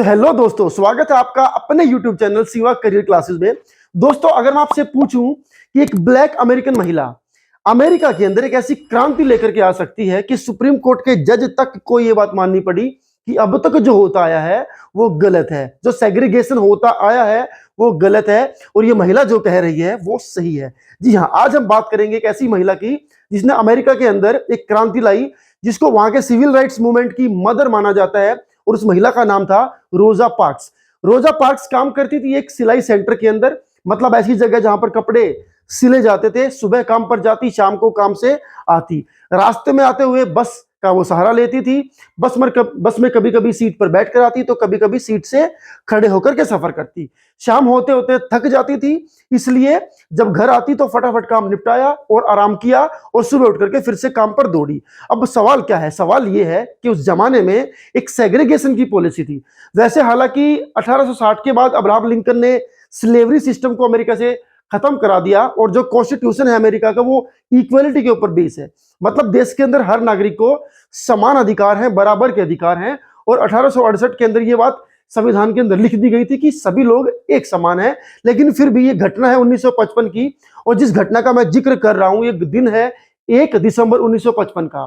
Hello दोस्तों, स्वागत है आपका अपने YouTube चैनल सिवा करियर क्लासेस में। दोस्तों, अगर मैं आपसे पूछूं कि एक ब्लैक अमेरिकन महिला अमेरिका के अंदर एक ऐसी क्रांति लेकर के आ सकती है कि सुप्रीम कोर्ट के जज तक को यह बात माननी पड़ी कि अब तक जो होता आया है वो गलत है, जो सेग्रीगेशन होता आया है वो गलत है और ये महिला जो कह रही है वो सही है। जी हाँ, आज हम बात करेंगे एक ऐसी महिला की जिसने अमेरिका के अंदर एक क्रांति लाई, जिसको वहां के सिविल राइट्स मूवमेंट की मदर माना जाता है और उस महिला का नाम था रोजा पार्क्स। रोजा पार्क्स काम करती थी एक सिलाई सेंटर के अंदर, मतलब ऐसी जगह जहां पर कपड़े सिले जाते थे। सुबह काम पर जाती, शाम को काम से आती। रास्ते में आते हुए बस का वो सहारा लेती थी। बस में कभी कभी सीट पर बैठ कर आती तो कभी कभी सीट से खड़े होकर के सफर करती। शाम होते होते थक जाती थी, इसलिए जब घर आती तो फटाफट काम निपटाया और आराम किया और सुबह उठ करके फिर से काम पर दौड़ी। अब सवाल क्या है? सवाल ये है कि उस जमाने में एक सेग्रीगेशन की पॉलिसी थी। वैसे हालांकि 1860 के बाद अब्राहम लिंकन ने स्लेवरी सिस्टम को अमेरिका से खत्म करा दिया और जो कॉन्स्टिट्यूशन है अमेरिका का वो इक्वलिटी के ऊपर बेस है, मतलब देश के अंदर हर नागरिक को समान अधिकार हैं, बराबर के अधिकार हैं। और 1868 के अंदर ये बात संविधान के अंदर लिख दी गई थी कि सभी लोग एक समान हैं। लेकिन फिर भी ये घटना है 1955 की, और जिस घटना का मैं जिक्र कर रहा हूं ये दिन है 1 दिसंबर 1955 का।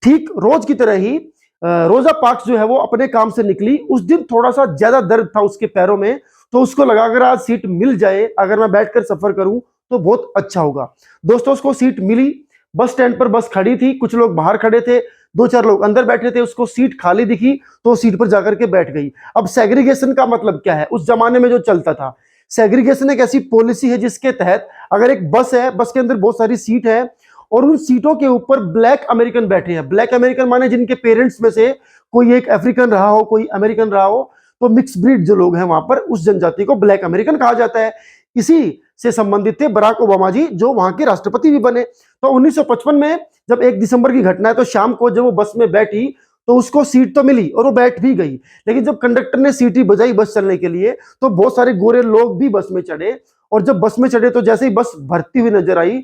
ठीक रोज की तरह ही रोजा पार्क्स जो है वो अपने काम से निकली। उस दिन थोड़ा सा ज्यादा दर्द था उसके पैरों में, तो उसको लगा अगर आज सीट मिल जाए, अगर मैं बैठकर सफर करूं तो बहुत अच्छा होगा। दोस्तों, उसको सीट मिली। बस स्टैंड पर बस खड़ी थी, कुछ लोग बाहर खड़े थे, 2-4 लोग अंदर बैठे थे। उसको सीट खाली दिखी तो सीट पर जाकर के बैठ गई। अब सेग्रीगेशन का मतलब क्या है? उस जमाने में जो चलता था, सेग्रीगेशन एक ऐसी पॉलिसी है जिसके तहत अगर एक बस है, बस के अंदर बहुत सारी सीट है और उन सीटों के ऊपर ब्लैक अमेरिकन बैठे हैं। ब्लैक अमेरिकन माने जिनके पेरेंट्स में से कोई एक अफ्रीकन रहा हो, कोई अमेरिकन रहा हो, तो मिक्स ब्रीड जो लोग हैं वहां पर उस जनजाति को ब्लैक अमेरिकन कहा जाता है। इसी से संबंधित थे बराक ओबामा जी, जो वहां के राष्ट्रपति भी बने। तो 1955 में जब 1 दिसंबर की घटना है, तो शाम को जब वो बस में बैठी तो उसको सीट तो मिली और वो बैठ भी गई। लेकिन जब कंडक्टर ने सीटी बजाई बस चलने के लिए तो बहुत सारे गोरे लोग भी बस में चढ़े, और जब बस में चढ़े तो जैसे ही बस भरती हुई नजर आई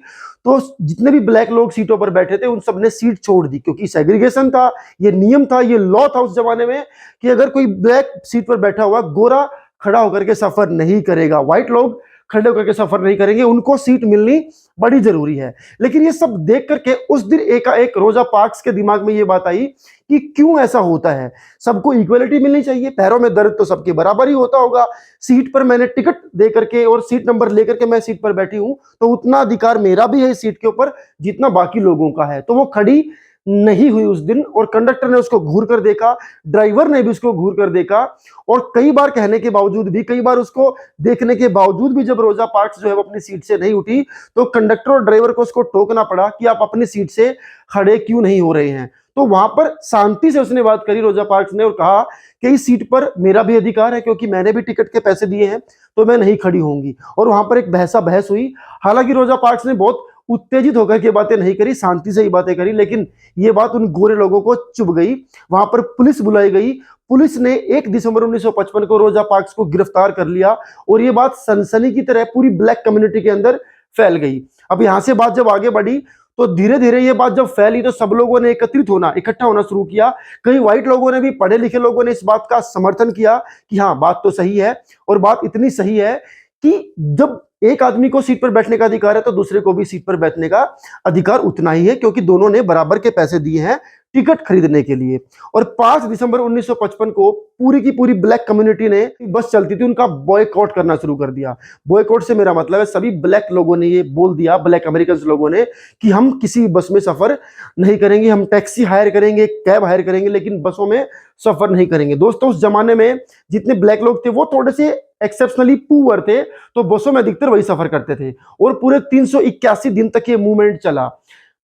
तो जितने भी ब्लैक लोग सीटों पर बैठे थे उन सब ने सीट छोड़ दी, क्योंकि सेग्रीगेशन था, ये नियम था, ये लॉ था उस जमाने में कि अगर कोई ब्लैक सीट पर बैठा हुआ गोरा खड़ा होकर के सफर नहीं करेगा, व्हाइट लोग खड़े होकर के सफर नहीं करेंगे, उनको सीट मिलनी बड़ी जरूरी है। लेकिन ये सब देख करके उस दिन एक रोजा पार्क्स के दिमाग में ये बात आई कि क्यों ऐसा होता है, सबको इक्वलिटी मिलनी चाहिए, पैरों में दर्द तो सबके बराबर ही होता होगा। सीट पर मैंने टिकट दे करके और सीट नंबर लेकर के मैं सीट पर बैठी हूं तो उतना अधिकार मेरा भी है इस सीट के ऊपर जितना बाकी लोगों का है। तो वो खड़ी नहीं हुई उस दिन, और कंडक्टर ने उसको घूर कर देखा, ड्राइवर ने भी उसको घूर कर देखा, और कई बार कहने के बावजूद भी, कई बार उसको देखने के बावजूद भी जब रोजा पार्क्स जो है वो अपनी सीट से नहीं उठी तो कंडक्टर और ड्राइवर को उसको टोकना पड़ा कि आप अपनी सीट से खड़े क्यों नहीं हो रहे हैं। तो वहां पर शांति से उसने बात करी रोजा पार्क्स ने और कहा कि इस सीट पर मेरा भी अधिकार है, क्योंकि मैंने भी टिकट के पैसे दिए हैं, तो मैं नहीं खड़ी होंगी। और वहां पर एक बहस हुई। हालांकि रोजा पार्क्स ने बहुत उत्तेजित होकर के बातें नहीं करी, शांति से ही बातें करी, लेकिन ये बात उन गोरे लोगों को चुभ गई। वहां पर पुलिस बुलाई गई। पुलिस ने 1 दिसंबर 1955 को रोजा पार्क्स को गिरफ्तार कर लिया और ये बात सनसनी की तरह पूरी ब्लैक कम्युनिटी के अंदर फैल गई। अब यहां से बात जब आगे बढ़ी तो धीरे धीरे ये बात जब फैली तो सब लोगों ने इकट्ठा होना शुरू किया। कई व्हाइट लोगों ने भी, पढ़े लिखे लोगों ने इस बात का समर्थन किया कि हाँ, बात तो सही है, और बात इतनी सही है कि जब एक आदमी को सीट पर बैठने का अधिकार है तो दूसरे को भी सीट पर बैठने का अधिकार उतना ही है, क्योंकि दोनों ने बराबर के पैसे दिए हैं टिकट खरीदने के लिए। और 5 दिसंबर 1955 को पूरी की पूरी ब्लैक कम्युनिटी ने, बस चलती थी, उनका बॉयकॉट करना शुरू कर दिया। बॉयकॉट से मेरा मतलब है सभी ब्लैक लोगों ने ये बोल दिया, ब्लैक अमेरिकन लोगों ने, कि हम किसी बस में सफर नहीं करेंगे, हम टैक्सी हायर करेंगे, कैब हायर करेंगे, लेकिन बसों में सफर नहीं करेंगे। दोस्तों, उस जमाने में जितने ब्लैक लोग थे वो थोड़े से एक्सेप्शनली पुअर थे, तो बसों में अधिकतर वही सफर करते थे। और पूरे 381 दिन तक ये मूवमेंट चला।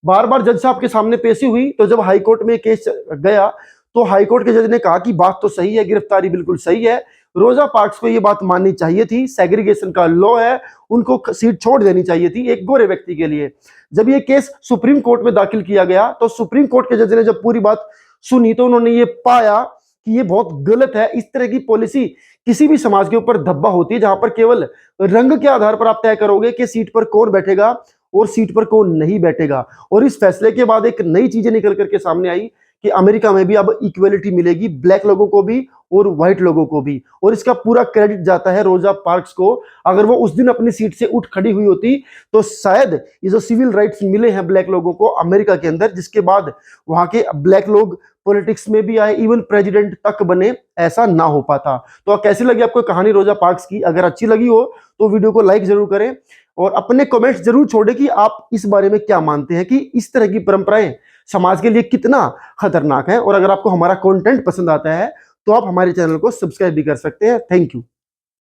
बार बार जज साहब के सामने पेशी हुई, तो जब हाईकोर्ट में केस गया तो हाईकोर्ट के जज ने कहा कि बात तो सही है, गिरफ्तारी बिल्कुल सही है, रोजा पार्क्स को ये बात माननी चाहिए थी, सेग्रीगेशन का लॉ है, उनको सीट छोड़ देनी चाहिए थी एक गोरे व्यक्ति के लिए। जब ये केस सुप्रीम कोर्ट में दाखिल किया गया तो सुप्रीम कोर्ट के जज ने जब पूरी बात सुनी तो उन्होंने ये पाया कि ये बहुत गलत है। इस तरह की पॉलिसी किसी भी समाज के ऊपर धब्बा होती है, जहां पर केवल रंग के आधार पर आप तय करोगे कि सीट पर कौन बैठेगा और सीट पर कौन नहीं बैठेगा। और इस फैसले के बाद एक नई चीजें निकल करके सामने आई कि अमेरिका में भी अब इक्वलिटी मिलेगी, ब्लैक लोगों को भी और व्हाइट लोगों को भी। और इसका पूरा क्रेडिट जाता है रोजा पार्क्स को। अगर वो उस दिन अपनी सीट से उठ खड़ी हुई होती तो शायद ये जो सिविल राइट्स मिले हैं ब्लैक लोगों को अमेरिका के अंदर, जिसके बाद वहां के ब्लैक लोग पॉलिटिक्स में भी आए, इवन प्रेसिडेंट तक बने, ऐसा ना हो पाता। तो कैसी लगी आपको कहानी रोजा पार्क्स की? अगर अच्छी लगी हो तो वीडियो को लाइक जरूर करें और अपने कमेंट्स जरूर छोड़ें कि आप इस बारे में क्या मानते हैं कि इस तरह की परंपराएं समाज के लिए कितना खतरनाक है। और अगर आपको हमारा कंटेंट पसंद आता है तो आप हमारे चैनल को सब्सक्राइब भी कर सकते हैं। Thank you.